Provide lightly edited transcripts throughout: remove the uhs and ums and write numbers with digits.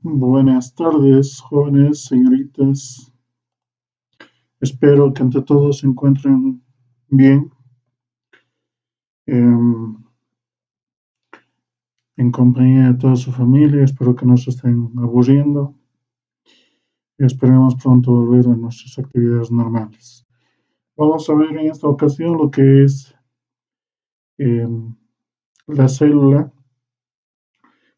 Buenas tardes, jóvenes, señoritas. Espero que ante todo se encuentren bien, em, en compañía de toda su familia. Espero que no se estén aburriendo y esperemos pronto volver a nuestras actividades normales. Vamos a ver en esta ocasión lo que es em, la célula,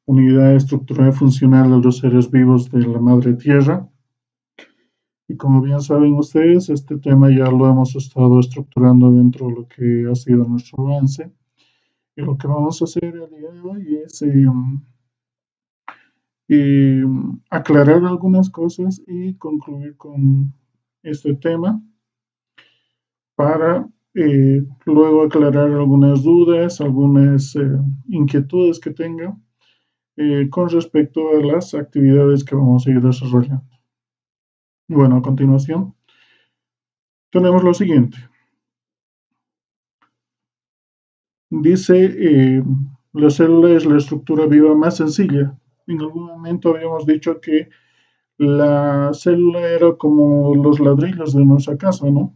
unidad estructural funcional de los seres vivos de la madre tierra. Y como bien saben ustedes, este tema ya lo hemos estado estructurando dentro de lo que ha sido nuestro avance. Y lo que vamos a hacer el día de hoy es aclarar algunas cosas y concluir con este tema para luego aclarar algunas dudas, algunas inquietudes que tengan con respecto a las actividades que vamos a ir desarrollando. Bueno, a continuación tenemos lo siguiente. Dice, la célula es la estructura viva más sencilla. En algún momento habíamos dicho que la célula era como los ladrillos de nuestra casa, ¿no?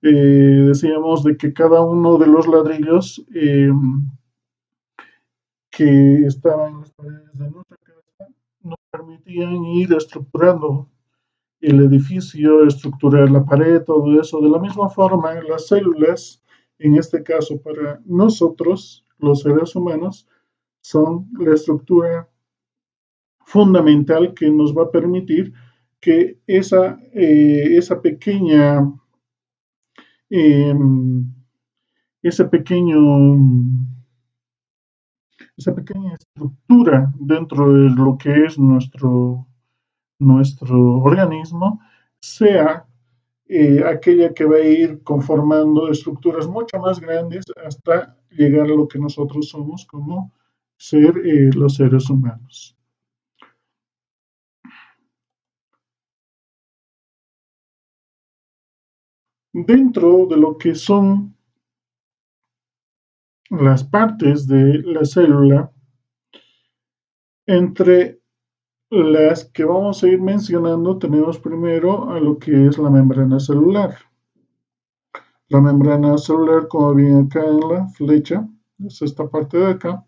Decíamos de que cada uno de los ladrillos que estaban en las paredes de nuestra casa nos permitían ir estructurando el edificio, estructurar la pared, todo eso. De la misma forma, las células, en este caso para nosotros, los seres humanos, son la estructura fundamental que nos va a permitir que esa pequeña, eh, ese pequeño, esa pequeña estructura dentro de lo que es nuestro organismo sea aquella que va a ir conformando estructuras mucho más grandes hasta llegar a lo que nosotros somos como los seres humanos. Dentro de lo que son las partes de la célula, entre las que vamos a ir mencionando, tenemos primero a lo que es la membrana celular. La membrana celular, como viene acá en la flecha, es esta parte de acá.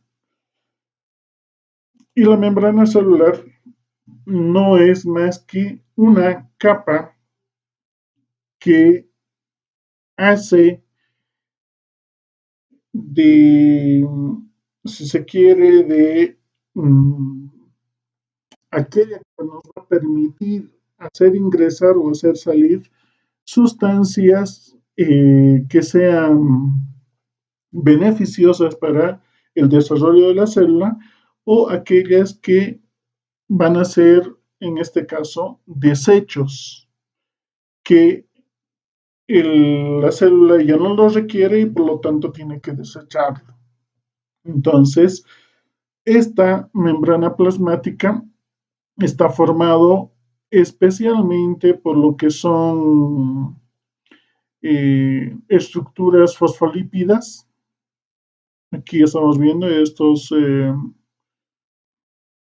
Y la membrana celular no es más que una capa que hace de, si se quiere, de aquella que nos va a permitir hacer ingresar o hacer salir sustancias que sean beneficiosas para el desarrollo de la célula o aquellas que van a ser, en este caso, desechos que la célula ya no lo requiere y por lo tanto tiene que desecharlo. Entonces, esta membrana plasmática está formado especialmente por lo que son estructuras fosfolípidas. Aquí estamos viendo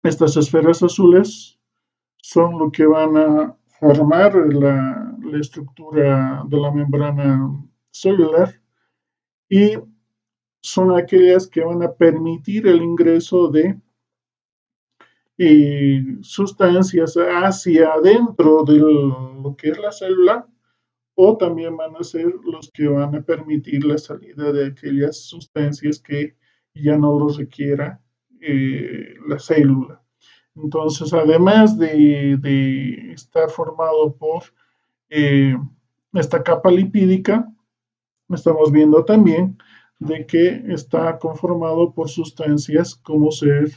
estas esferas azules son lo que van a formar la estructura de la membrana celular y son aquellas que van a permitir el ingreso de sustancias hacia adentro de lo que es la célula o también van a ser los que van a permitir la salida de aquellas sustancias que ya no los requiera la célula. Entonces, además de estar formado por eh, esta capa lipídica, estamos viendo también de que está conformado por sustancias como ser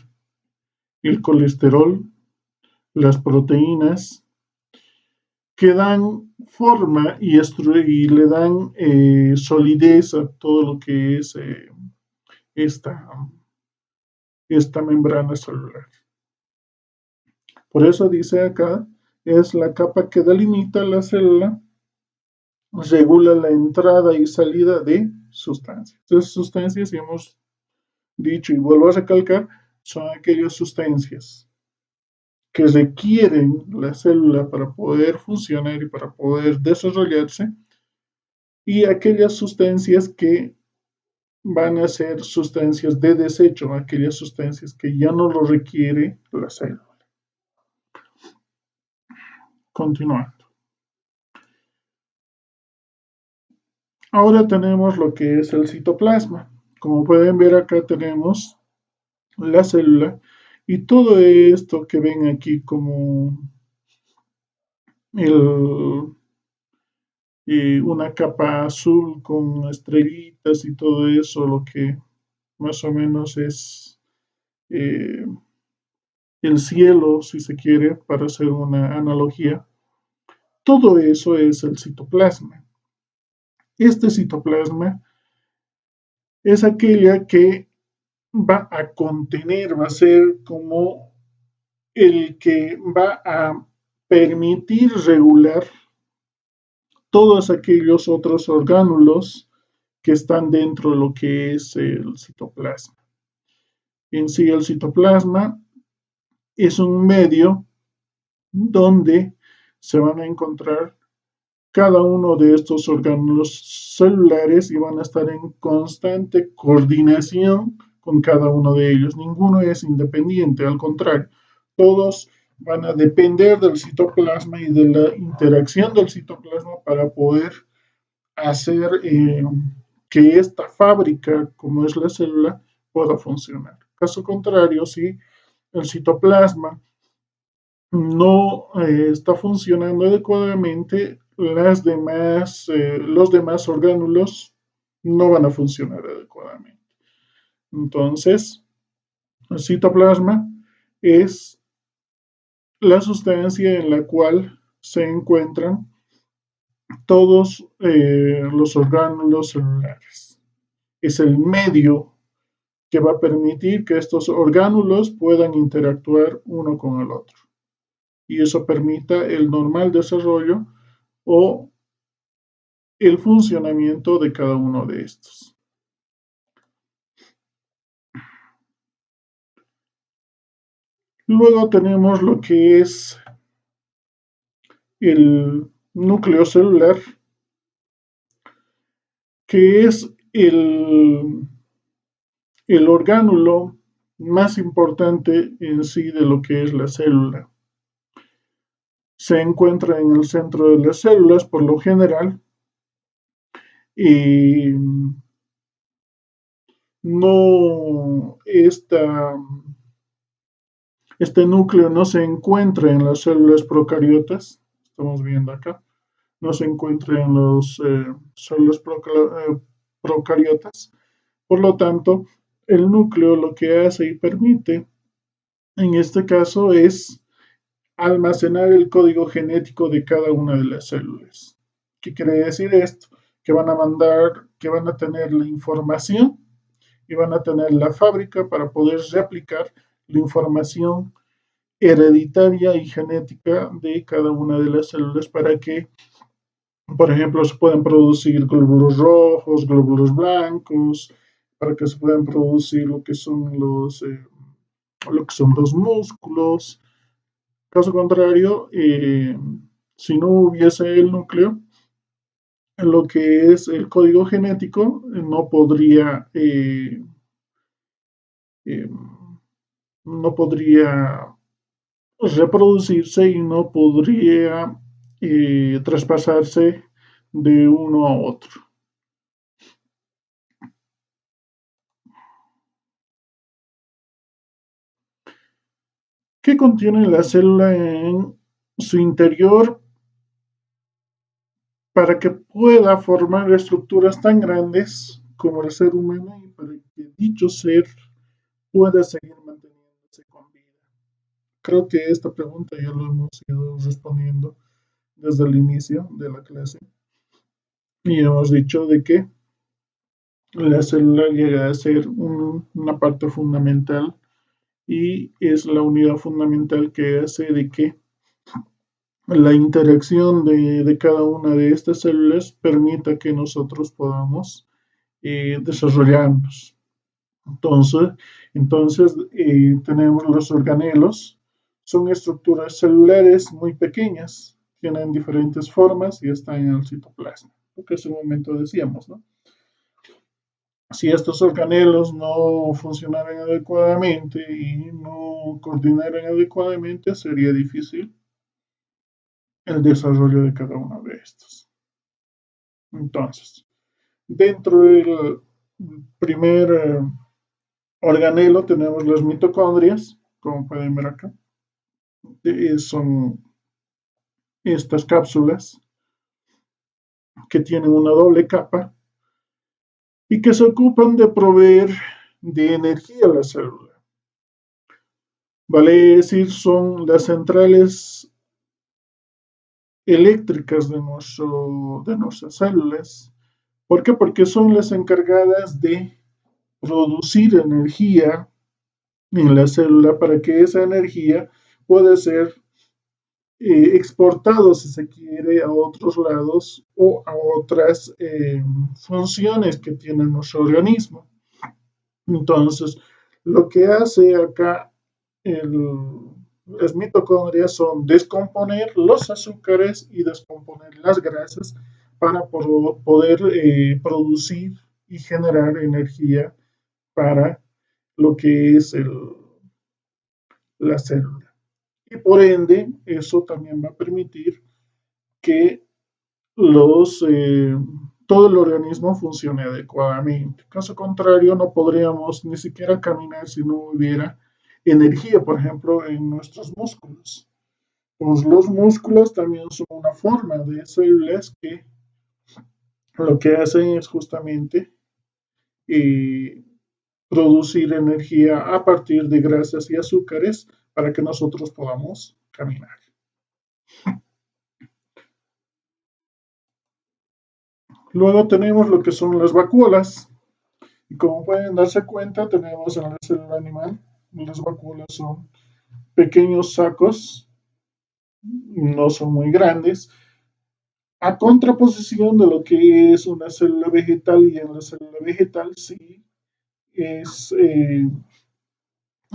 el colesterol, las proteínas, que dan forma y le dan solidez a todo lo que es esta, esta membrana celular. Por eso dice acá, es la capa que delimita la célula, regula la entrada y salida de sustancias. Entonces, sustancias, y hemos dicho y vuelvo a recalcar, son aquellas sustancias que requieren la célula para poder funcionar y para poder desarrollarse, y aquellas sustancias que van a ser sustancias de desecho, aquellas sustancias que ya no lo requiere la célula. Continuando. Ahora tenemos lo que es el citoplasma. Como pueden ver, acá tenemos la célula y todo esto que ven aquí como una capa azul con estrellitas y todo eso, lo que más o menos es eh, el cielo, si se quiere, para hacer una analogía. Todo eso es el citoplasma. Este citoplasma es aquella que va a contener, va a ser como el que va a permitir regular todos aquellos otros orgánulos que están dentro de lo que es el citoplasma. En sí, el citoplasma es un medio donde se van a encontrar cada uno de estos orgánulos celulares y van a estar en constante coordinación con cada uno de ellos. Ninguno es independiente, al contrario, todos van a depender del citoplasma y de la interacción del citoplasma para poder hacer que esta fábrica, como es la célula, pueda funcionar. Caso contrario, si el citoplasma no está funcionando adecuadamente, los demás orgánulos no van a funcionar adecuadamente. Entonces, el citoplasma es la sustancia en la cual se encuentran todos los orgánulos celulares. Es el medio que va a permitir que estos orgánulos puedan interactuar uno con el otro. Y eso permita el normal desarrollo o el funcionamiento de cada uno de estos. Luego tenemos lo que es el núcleo celular, que es el orgánulo más importante en sí de lo que es la célula. Se encuentra en el centro de las células por lo general y no este núcleo no se encuentra en las células procariotas, estamos viendo acá, no se encuentra en las células procariotas. Por lo tanto, el núcleo lo que hace y permite, en este caso, es almacenar el código genético de cada una de las células. ¿Qué quiere decir esto? Que van a tener la información y van a tener la fábrica para poder replicar la información hereditaria y genética de cada una de las células para que, por ejemplo, se puedan producir glóbulos rojos, glóbulos blancos, para que se puedan producir lo que son los músculos. Caso contrario, si no hubiese el núcleo, lo que es el código genético eh, no podría reproducirse y no podría traspasarse de uno a otro. ¿Qué contiene la célula en su interior para que pueda formar estructuras tan grandes como el ser humano y para que dicho ser pueda seguir manteniéndose con vida? Creo que esta pregunta ya lo hemos ido respondiendo desde el inicio de la clase y hemos dicho de que la célula llega a ser una parte fundamental y es la unidad fundamental que hace de que la interacción de cada una de estas células permita que nosotros podamos desarrollarnos. Entonces tenemos los organelos, Son estructuras celulares muy pequeñas, tienen diferentes formas y están en el citoplasma, lo que hace un momento decíamos, ¿no? Si estos organelos no funcionaran adecuadamente y no coordinaran adecuadamente, sería difícil el desarrollo de cada uno de estos. Entonces, dentro del primer organelo tenemos las mitocondrias, como pueden ver acá. Son estas cápsulas que tienen una doble capa y que se ocupan de proveer de energía a la célula. Vale decir, son las centrales eléctricas de nuestras células. ¿Por qué? Porque son las encargadas de producir energía en la célula para que esa energía pueda ser exportado, si se quiere, a otros lados o a otras funciones que tiene nuestro organismo. Entonces, lo que hace acá las mitocondrias son descomponer los azúcares y descomponer las grasas para poder producir y generar energía para lo que es la célula. Y por ende, eso también va a permitir que todo el organismo funcione adecuadamente. Caso contrario, no podríamos ni siquiera caminar si no hubiera energía, por ejemplo, en nuestros músculos. Pues los músculos también son una forma de células que lo que hacen es justamente eh, producir energía a partir de grasas y azúcares para que nosotros podamos caminar. Luego tenemos lo que son las vacuolas. Y como pueden darse cuenta, tenemos en la célula animal, las vacuolas son pequeños sacos, no son muy grandes, a contraposición de lo que es una célula vegetal, y en la célula vegetal sí es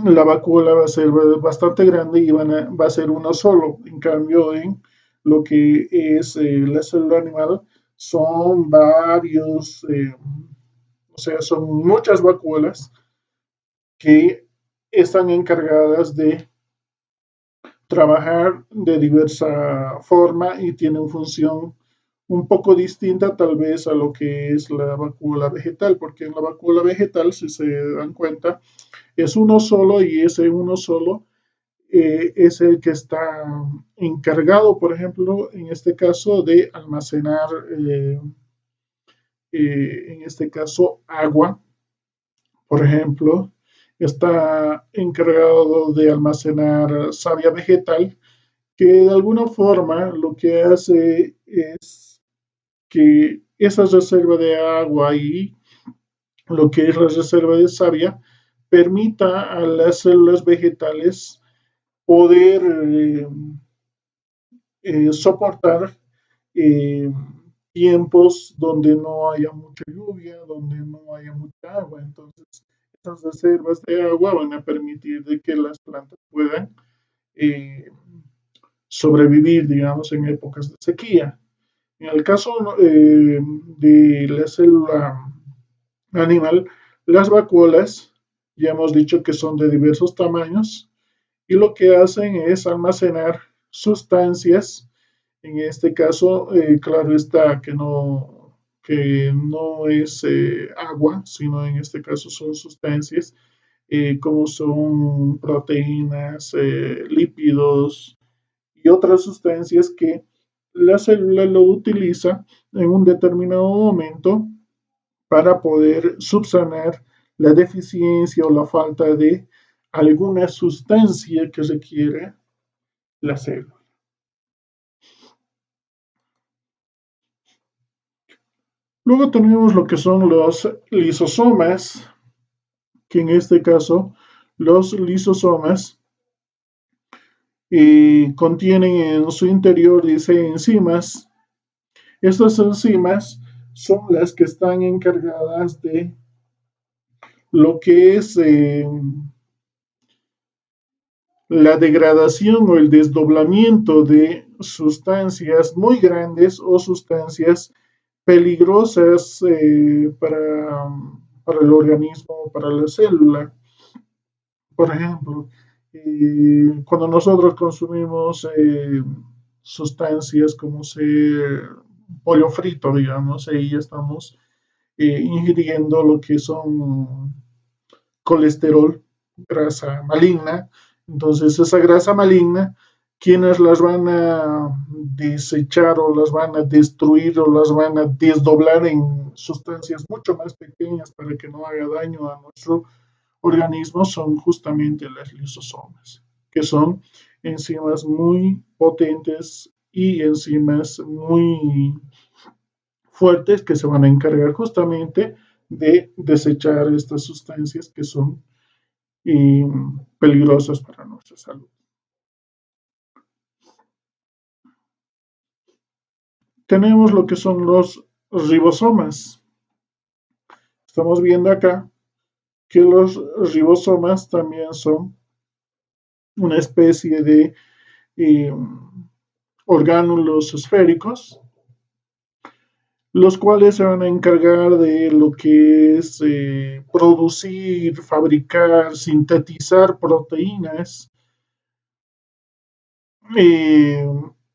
la vacuola va a ser bastante grande y va a ser uno solo. En cambio, en lo que es la célula animal son varios, o sea, son muchas vacuolas que están encargadas de trabajar de diversa forma y tienen función un poco distinta tal vez a lo que es la vacuola vegetal, porque en la vacuola vegetal, si se dan cuenta, es uno solo y ese uno solo es el que está encargado, por ejemplo, en este caso, de almacenar, en este caso, agua, por ejemplo, está encargado de almacenar savia vegetal, que de alguna forma lo que hace es que esa reserva de agua y lo que es la reserva de savia permita a las células vegetales poder soportar eh, tiempos donde no haya mucha lluvia, donde no haya mucha agua. Entonces, esas reservas de agua van a permitir de que las plantas puedan eh, sobrevivir, digamos, en épocas de sequía. En el caso de la célula animal, las vacuolas, ya hemos dicho que son de diversos tamaños y lo que hacen es almacenar sustancias. En este caso, claro está que no es agua, sino en este caso son sustancias como son proteínas, lípidos y otras sustancias que la célula lo utiliza en un determinado momento para poder subsanar la deficiencia o la falta de alguna sustancia que requiere la célula. Luego tenemos lo que son los lisosomas, que en este caso los lisosomas contienen en su interior, dice, enzimas. Estas enzimas son las que están encargadas de lo que es la degradación o el desdoblamiento de sustancias muy grandes o sustancias peligrosas para el organismo, para la célula. Por ejemplo, cuando nosotros consumimos sustancias como ser pollo frito, digamos, ahí estamos ingiriendo lo que son colesterol, grasa maligna. Entonces, esa grasa maligna, quienes las van a desechar o las van a destruir o las van a desdoblar en sustancias mucho más pequeñas para que no haga daño a nuestro organismo son justamente las lisosomas, que son enzimas muy potentes y enzimas muy fuertes que se van a encargar justamente de desechar estas sustancias que son peligrosas para nuestra salud. Tenemos lo que son los ribosomas. Estamos viendo acá que los ribosomas también son una especie de eh, orgánulos esféricos, los cuales se van a encargar de lo que es producir, fabricar, sintetizar proteínas. Eh,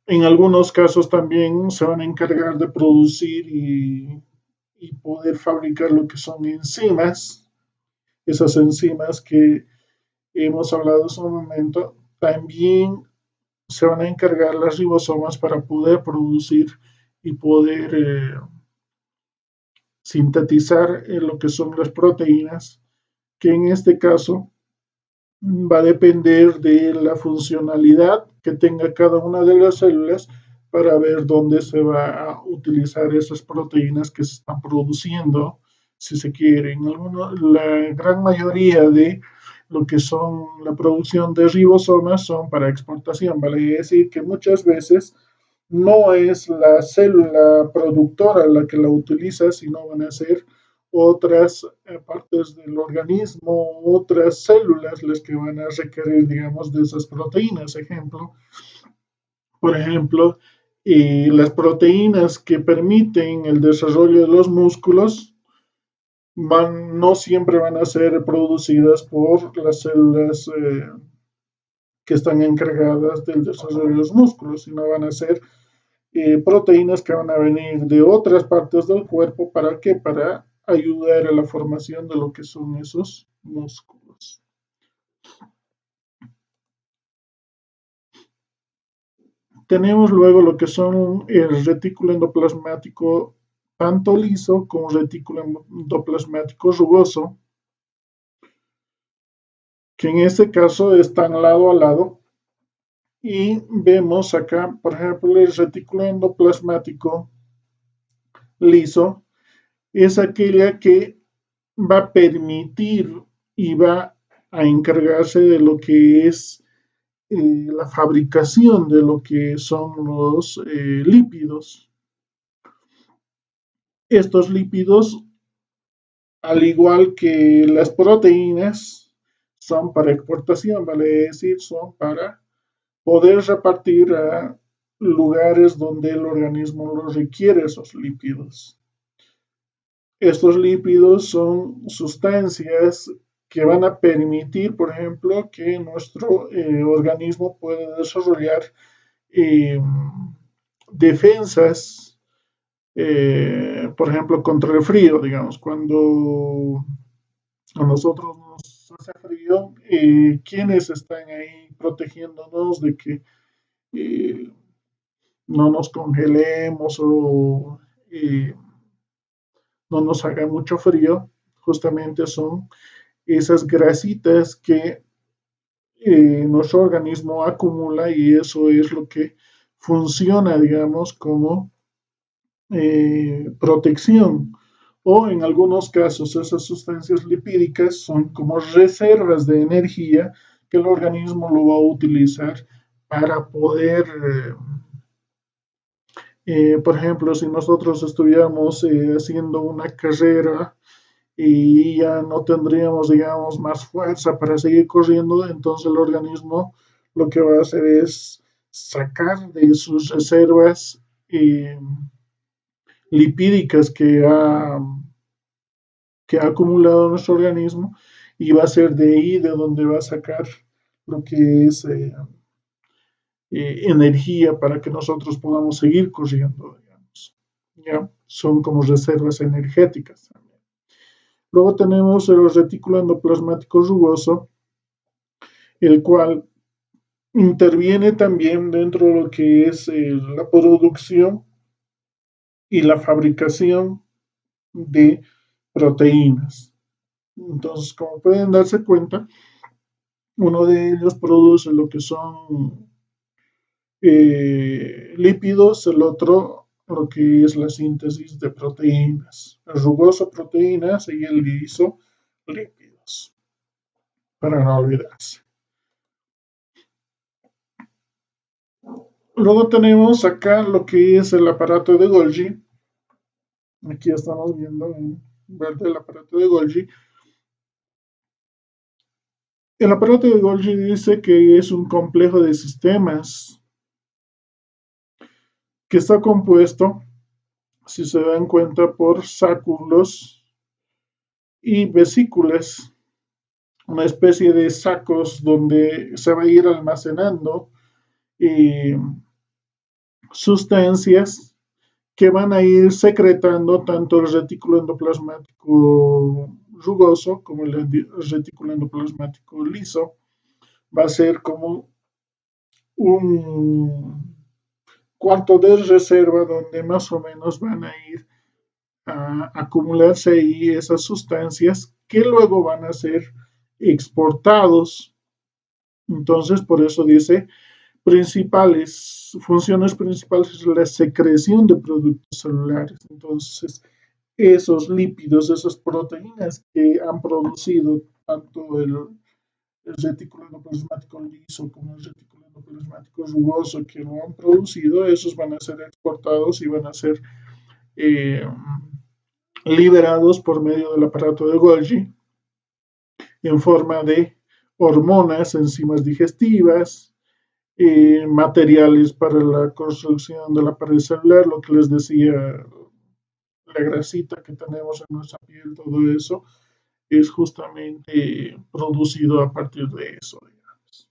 en algunos casos también se van a encargar de producir y poder fabricar lo que son enzimas, esas enzimas que hemos hablado hace un momento, también se van a encargar las ribosomas para poder producir y poder sintetizar lo que son las proteínas, que en este caso va a depender de la funcionalidad que tenga cada una de las células para ver dónde se va a utilizar esas proteínas que se están produciendo, si se quiere. La gran mayoría de lo que son la producción de ribosomas son para exportación, vale decir que muchas veces no es la célula productora la que la utiliza, sino van a ser otras partes del organismo, otras células las que van a requerir, digamos, de esas proteínas. Por ejemplo, las proteínas que permiten el desarrollo de los músculos no siempre van a ser producidas por las células que están encargadas del desarrollo de los músculos, sino van a ser proteínas que van a venir de otras partes del cuerpo. ¿Para qué? Para ayudar a la formación de lo que son esos músculos. Tenemos luego lo que son el retículo endoplasmático tanto liso como retículo endoplasmático rugoso, que en este caso están lado a lado. Y vemos acá, por ejemplo, el retículo endoplasmático liso es aquella que va a permitir y va a encargarse de lo que es la fabricación de lo que son los lípidos. Estos lípidos, al igual que las proteínas, son para exportación, vale decir, son para poder repartir a lugares donde el organismo los requiere esos lípidos. Estos lípidos son sustancias que van a permitir, por ejemplo, que nuestro organismo pueda desarrollar defensas, por ejemplo, contra el frío, digamos, cuando a nosotros nos hace frío, ¿quiénes están ahí protegiéndonos de que no nos congelemos o no nos haga mucho frío? Justamente son esas grasitas que nuestro organismo acumula, y eso es lo que funciona, digamos, como protección. O en algunos casos esas sustancias lipídicas son como reservas de energía que el organismo lo va a utilizar para poder, por ejemplo, si nosotros estuviéramos haciendo una carrera y ya no tendríamos, digamos, más fuerza para seguir corriendo, entonces el organismo lo que va a hacer es sacar de sus reservas eh, lipídicas que ha acumulado nuestro organismo y va a ser de ahí de donde va a sacar lo que es energía para que nosotros podamos seguir corriendo, digamos. ¿Ya? Son como reservas energéticas también. Luego tenemos el retículo endoplasmático rugoso, el cual interviene también dentro de lo que es la producción y la fabricación de proteínas. Entonces, como pueden darse cuenta, uno de ellos produce lo que son lípidos, el otro lo que es la síntesis de proteínas. El rugoso proteínas y el liso lípidos, para no olvidarse. Luego tenemos acá lo que es el aparato de Golgi. Aquí estamos viendo en verde el aparato de Golgi. El aparato de Golgi dice que es un complejo de sistemas que está compuesto, si se dan cuenta, por sacos y vesículas, una especie de sacos donde se va a ir almacenando eh, sustancias que van a ir secretando tanto el retículo endoplasmático rugoso como el retículo endoplasmático liso. Va a ser como un cuarto de reserva donde más o menos van a ir a acumularse ahí esas sustancias que luego van a ser exportados. Entonces, por eso dice funciones principales es la secreción de productos celulares. Entonces, esos lípidos, esas proteínas que han producido tanto el retículo endoplasmático liso como el retículo endoplasmático rugoso que lo han producido, esos van a ser exportados y van a ser eh, liberados por medio del aparato de Golgi en forma de hormonas, enzimas digestivas, materiales para la construcción de la pared celular, lo que les decía, la grasita que tenemos en nuestra piel, todo eso es justamente producido a partir de eso, digamos.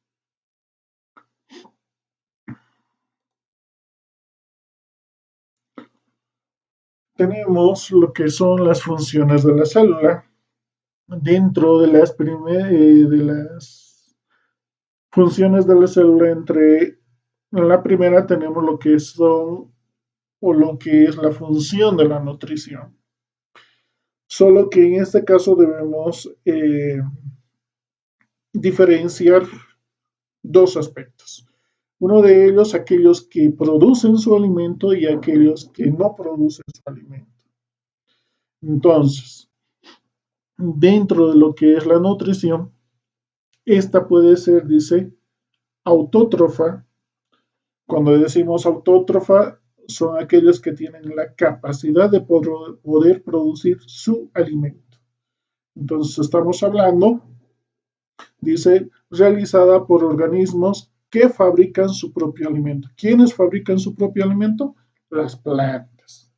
Tenemos lo que son las funciones de la célula. Dentro de las funciones de la célula, en la primera tenemos lo que son o lo que es la función de la nutrición. Solo que en este caso debemos diferenciar dos aspectos. Uno de ellos, aquellos que producen su alimento y aquellos que no producen su alimento. Entonces, dentro de lo que es la nutrición, esta puede ser, dice, autótrofa. Cuando decimos autótrofa, son aquellos que tienen la capacidad de poder producir su alimento. Entonces, estamos hablando, dice, realizada por organismos que fabrican su propio alimento. ¿Quiénes fabrican su propio alimento? Las plantas.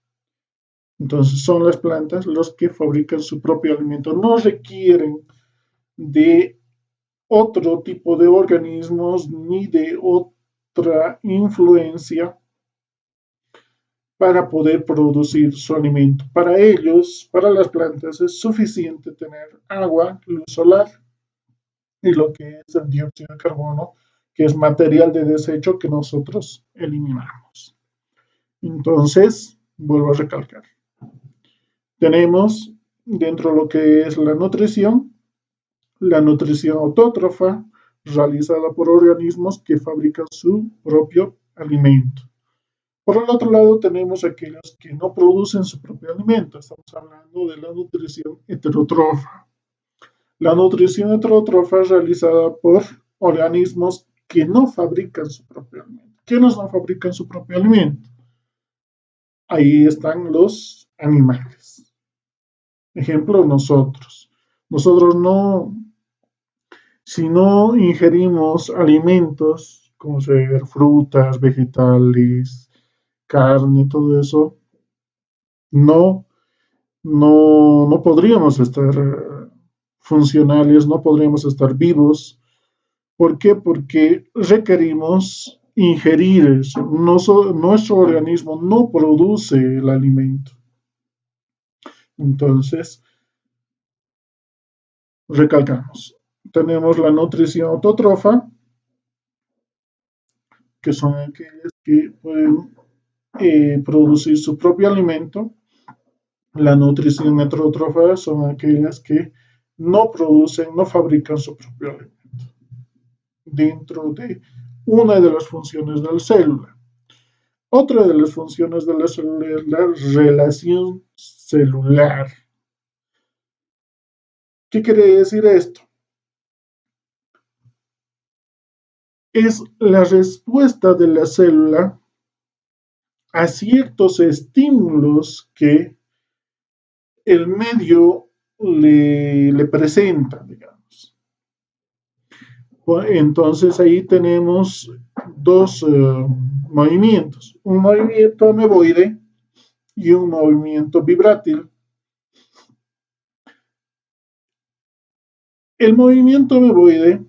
Entonces, son las plantas los que fabrican su propio alimento. No requieren de otro tipo de organismos ni de otra influencia para poder producir su alimento. Para ellos, para las plantas, es suficiente tener agua, luz solar y lo que es el dióxido de carbono, que es material de desecho que nosotros eliminamos. Entonces, vuelvo a recalcar, tenemos dentro de lo que es la nutrición autótrofa, realizada por organismos que fabrican su propio alimento. Por el otro lado, tenemos aquellos que no producen su propio alimento. Estamos hablando de la nutrición heterótrofa. La nutrición heterótrofa es realizada por organismos que no fabrican su propio alimento. ¿Quiénes no fabrican su propio alimento? Ahí están los animales. Ejemplo, nosotros. Nosotros no, si no ingerimos alimentos como ser frutas, vegetales, carne, todo eso, no, no podríamos estar funcionales, no podríamos estar vivos. ¿Por qué? Porque requerimos ingerir eso. Nuestro organismo no produce el alimento. Entonces, recalcamos, tenemos la nutrición autótrofa, que son aquellas que pueden producir su propio alimento. La nutrición heterótrofa son aquellas que no producen, no fabrican su propio alimento dentro de una de las funciones de la célula. Otra de las funciones de la célula es la relación celular. ¿Qué quiere decir esto? Es la respuesta de la célula a ciertos estímulos que el medio le presenta, digamos. Entonces ahí tenemos dos movimientos, un movimiento ameboide y un movimiento vibrátil. El movimiento ameboide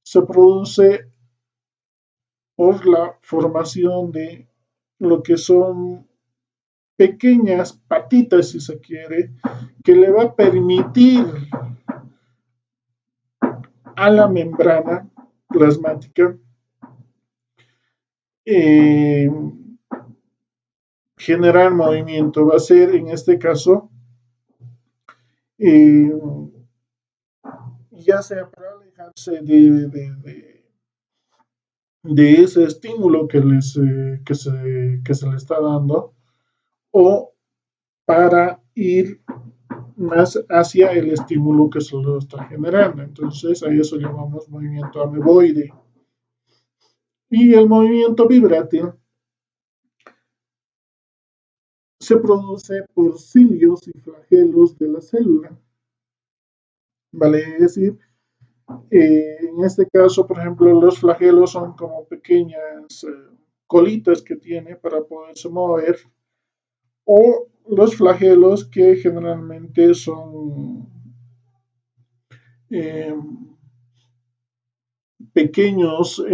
se produce por la formación de lo que son pequeñas patitas, si se quiere, que le va a permitir a la membrana plasmática eh, generar movimiento. Va a ser, en este caso, eh, ya sea para alejarse de ese estímulo que se le está dando o para ir más hacia el estímulo que se lo está generando. Entonces, a eso llamamos movimiento ameboide. Y el movimiento vibrátil se produce por cilios y flagelos de la célula. Vale decir, en este caso, por ejemplo, los flagelos son como pequeñas colitas que tiene para poderse mover, o los flagelos que generalmente son eh, pequeños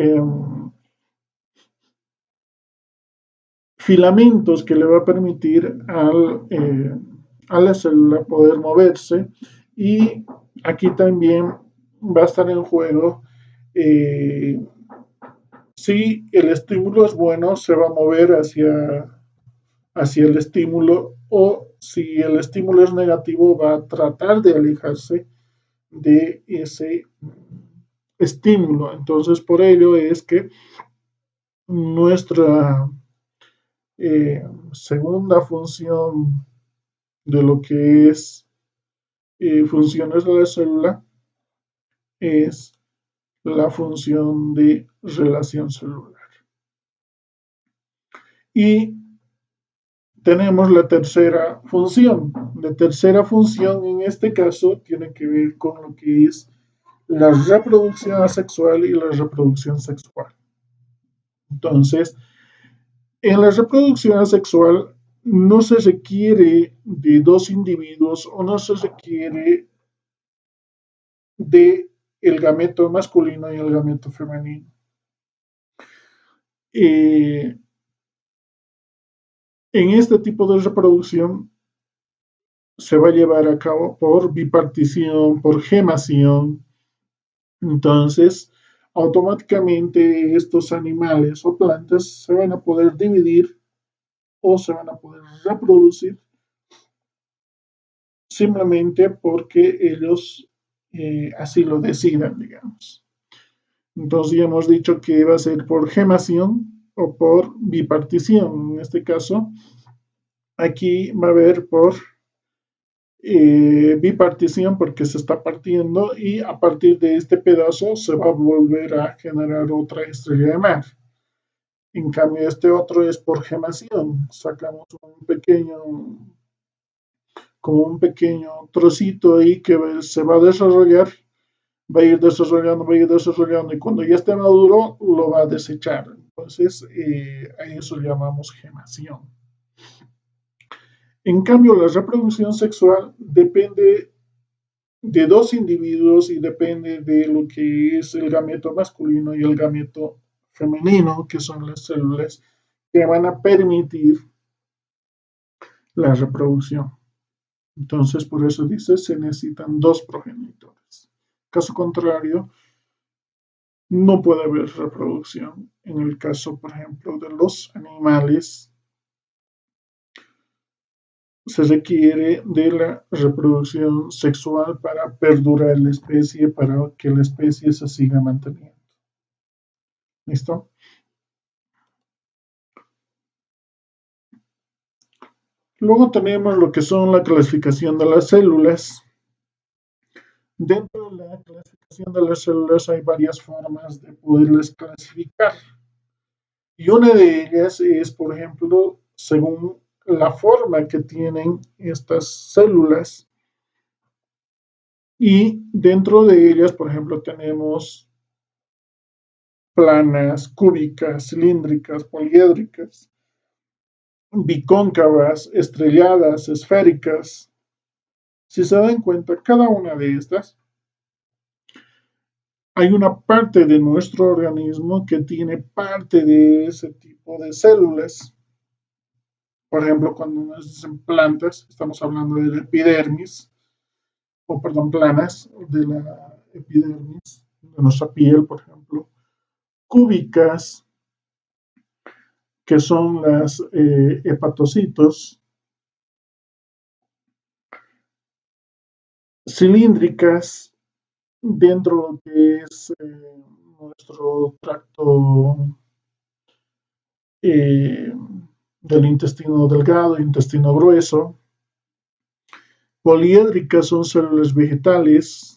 filamentos que le va a permitir a la célula poder moverse. Y aquí también va a estar en juego eh, si el estímulo es bueno, se va a mover hacia el estímulo, o si el estímulo es negativo, va a tratar de alejarse de ese estímulo. Entonces, por ello es que nuestra segunda función de lo que es funciones de la célula es la función de relación celular. Y tenemos la tercera función. La tercera función en este caso tiene que ver con lo que es la reproducción asexual y la reproducción sexual. Entonces, en la reproducción asexual no se requiere de dos individuos o no se requiere de el gameto masculino y el gameto femenino. En este tipo de reproducción se va a llevar a cabo por bipartición, por gemación. Entonces, automáticamente estos animales o plantas se van a poder dividir o se van a poder reproducir simplemente porque ellos así lo decidan, digamos. Entonces ya hemos dicho que va a ser por gemación o por bipartición. En este caso, aquí va a haber por bipartición porque se está partiendo y a partir de este pedazo se va a volver a generar otra estrella de mar. En cambio, este otro es por gemación. Sacamos un pequeño como un pequeño trocito ahí que se va a desarrollar, va a ir desarrollando, va a ir desarrollando, y cuando ya esté maduro, lo va a desechar. Entonces, a eso llamamos gemación. En cambio, la reproducción sexual depende de dos individuos y depende de lo que es el gameto masculino y el gameto femenino, que son las células que van a permitir la reproducción. Entonces, por eso dice, se necesitan dos progenitores. Caso contrario, no puede haber reproducción. En el caso, por ejemplo, de los animales, se requiere de la reproducción sexual para perdurar la especie, para que la especie se siga manteniendo. ¿Listo? Luego tenemos lo que son la clasificación de las células. Dentro de la clasificación de las células hay varias formas de poderlas clasificar. Y una de ellas es, por ejemplo, según la forma que tienen estas células. Y dentro de ellas, por ejemplo, tenemos planas, cúbicas, cilíndricas, poliédricas, bicóncavas, estrelladas, esféricas. Si se dan cuenta, cada una de estas, hay una parte de nuestro organismo que tiene parte de ese tipo de células. Por ejemplo, cuando nos dicen plantas, estamos hablando de la epidermis, o perdón, planas de la epidermis, de nuestra piel, por ejemplo. Cúbicas, que son las hepatocitos. Cilíndricas, dentro de lo que es nuestro tracto eh, del intestino delgado, intestino grueso. Poliédricas son células vegetales.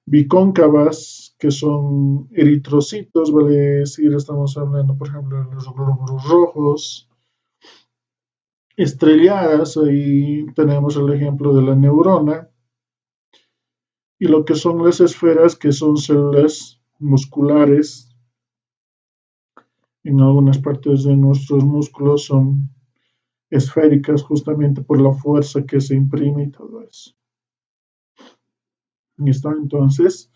Bicóncavas, que son eritrocitos, vale decir, estamos hablando, por ejemplo, de los glóbulos rojos. Estrelladas, ahí tenemos el ejemplo de la neurona. Y lo que son las esferas, que son células musculares. En algunas partes de nuestros músculos son esféricas justamente por la fuerza que se imprime y todo eso. ¿Listo? Entonces,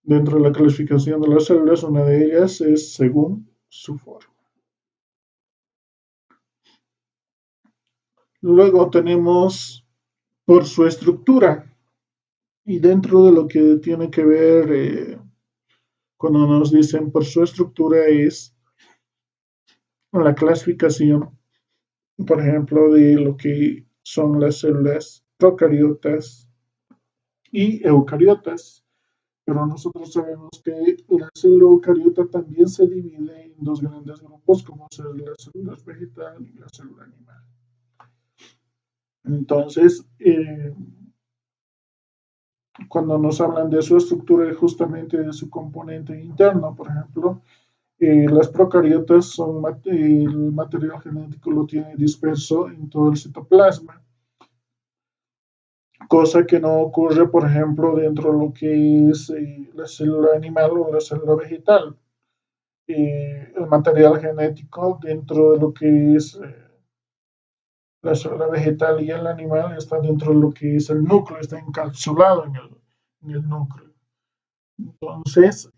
dentro de la clasificación de las células, una de ellas es según su forma. Luego tenemos por su estructura. Y dentro de lo que tiene que ver cuando nos dicen por su estructura es la clasificación, por ejemplo, de lo que son las células procariotas y eucariotas. Pero nosotros sabemos que la célula eucariota también se divide en dos grandes grupos, como son las células vegetal y la célula animal. Entonces, cuando nos hablan de su estructura y justamente de su componente interno, por ejemplo, las procariotas son el material genético lo tiene disperso en todo el citoplasma, cosa que no ocurre, por ejemplo, dentro de lo que es la célula animal o la célula vegetal. El material genético dentro de lo que es la célula vegetal y el animal está dentro de lo que es el núcleo, está encapsulado en el núcleo. Entonces,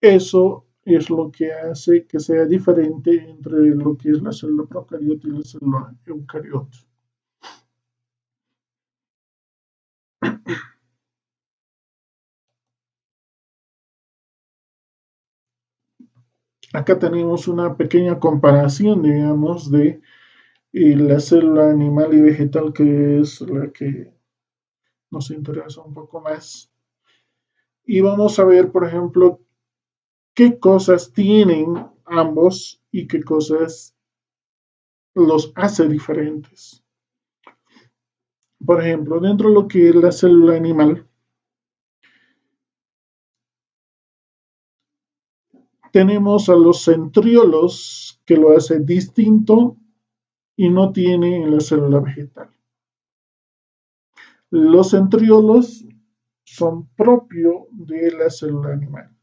eso es lo que hace que sea diferente entre lo que es la célula procariota y la célula eucariota. Acá tenemos una pequeña comparación, digamos, de la célula animal y vegetal, que es la que nos interesa un poco más. Y vamos a ver, por ejemplo, qué cosas tienen ambos y qué cosas los hace diferentes. Por ejemplo, dentro de lo que es la célula animal, tenemos a los centriolos, que lo hace distinto y no tiene en la célula vegetal. Los centriolos son propios de la célula animal,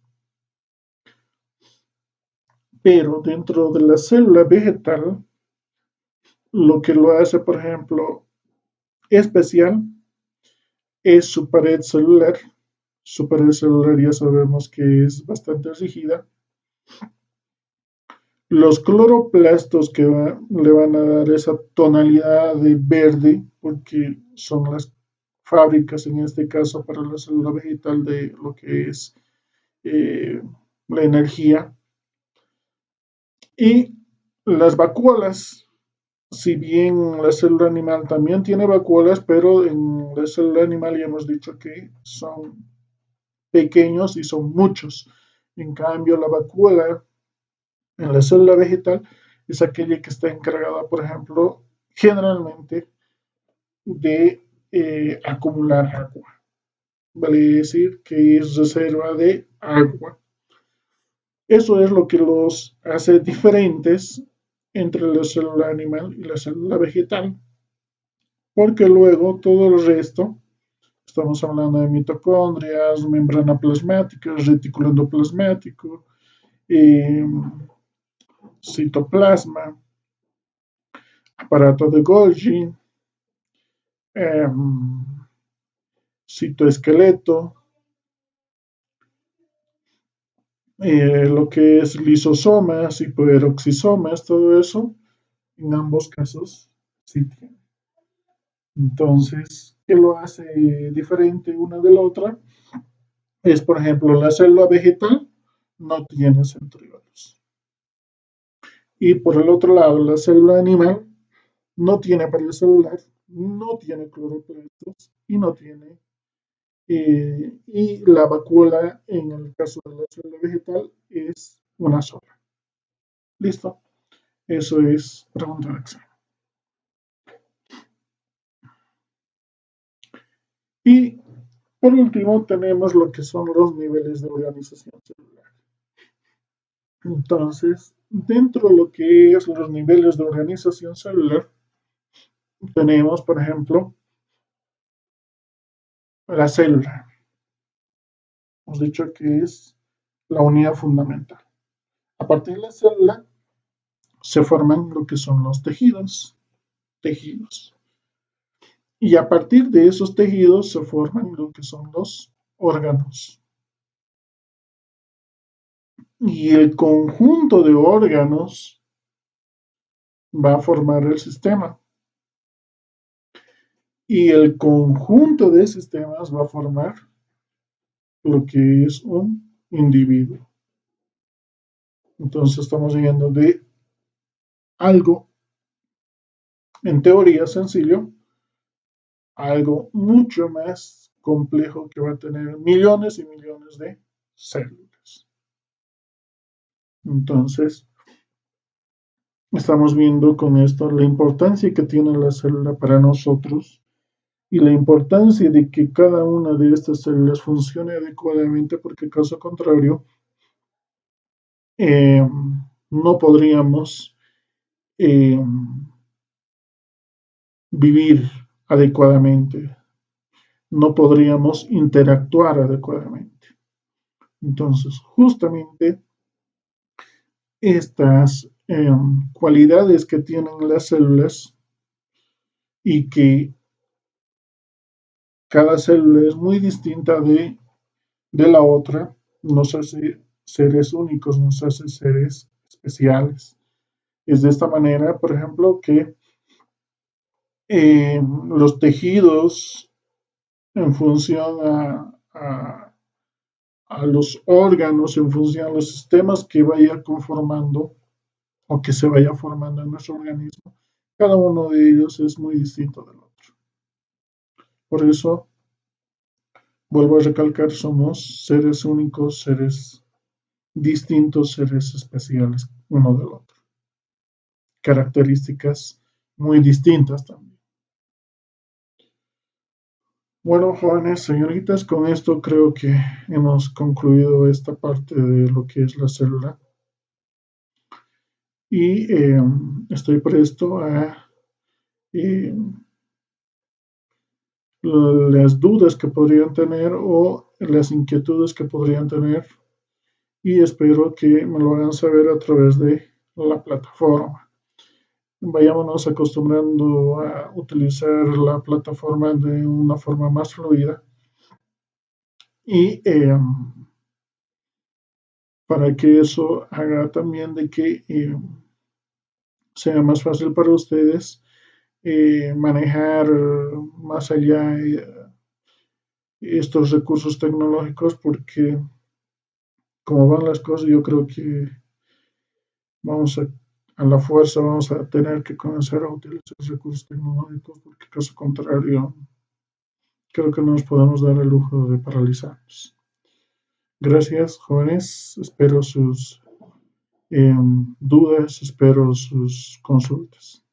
pero dentro de la célula vegetal, lo que lo hace, por ejemplo, especial es su pared celular. Su pared celular ya sabemos que es bastante rígida. Los cloroplastos que le van a dar esa tonalidad de verde, porque son las fábricas en este caso para la célula vegetal de lo que es la energía. Y las vacuolas, si bien la célula animal también tiene vacuolas, pero en la célula animal ya hemos dicho que son pequeños y son muchos. En cambio, la vacuola en la célula vegetal es aquella que está encargada, por ejemplo, generalmente de acumular agua. Vale decir que es reserva de agua. Eso es lo que los hace diferentes entre la célula animal y la célula vegetal, porque luego todo el resto, estamos hablando de mitocondrias, membrana plasmática, retículo endoplasmático, eh, citoplasma, aparato de Golgi, eh, citoesqueleto, lo que es lisosomas, hipoperoxisomas, todo eso, en ambos casos sí tiene. Entonces, ¿qué lo hace diferente una de la otra? Es, por ejemplo, la célula vegetal no tiene centriolos. Y por el otro lado, la célula animal no tiene pared celular, no tiene cloroplastos y no tiene. Y la vacuola, en el caso de la célula vegetal, es una sola. ¿Listo? Eso es pregunta de examen. Y por último, tenemos lo que son los niveles de organización celular. Entonces, dentro de lo que es los niveles de organización celular, tenemos, por ejemplo, la célula. Hemos dicho que es la unidad fundamental. A partir de la célula se forman lo que son los tejidos. Y a partir de esos tejidos se forman lo que son los órganos. Y el conjunto de órganos va a formar el sistema. Y el conjunto de sistemas va a formar lo que es un individuo. Entonces estamos viendo de algo, en teoría sencillo, algo mucho más complejo que va a tener millones y millones de células. Entonces, estamos viendo con esto la importancia que tiene la célula para nosotros y la importancia de que cada una de estas células funcione adecuadamente, porque caso contrario, no podríamos vivir adecuadamente, no podríamos interactuar adecuadamente. Entonces, justamente estas cualidades que tienen las células y que cada célula es muy distinta de la otra, nos hace seres únicos, nos hace seres especiales. Es de esta manera, por ejemplo, que los tejidos en función a los órganos, en función a los sistemas que vaya conformando o que se vaya formando en nuestro organismo, cada uno de ellos es muy distinto del otro. Por eso, vuelvo a recalcar, somos seres únicos, seres distintos, seres especiales uno del otro. Características muy distintas también. Bueno, jóvenes, señoritas, con esto creo que hemos concluido esta parte de lo que es la célula. y estoy presto a eh, las dudas que podrían tener o las inquietudes que podrían tener y espero que me lo hagan saber a través de la plataforma. Vayámonos acostumbrando a utilizar la plataforma de una forma más fluida y para que eso haga también de que sea más fácil para ustedes manejar más allá estos recursos tecnológicos porque como van las cosas yo creo que vamos a la fuerza vamos a tener que comenzar a utilizar recursos tecnológicos porque caso contrario creo que no nos podemos dar el lujo de paralizarnos. Gracias, jóvenes. Espero sus dudas, espero sus consultas.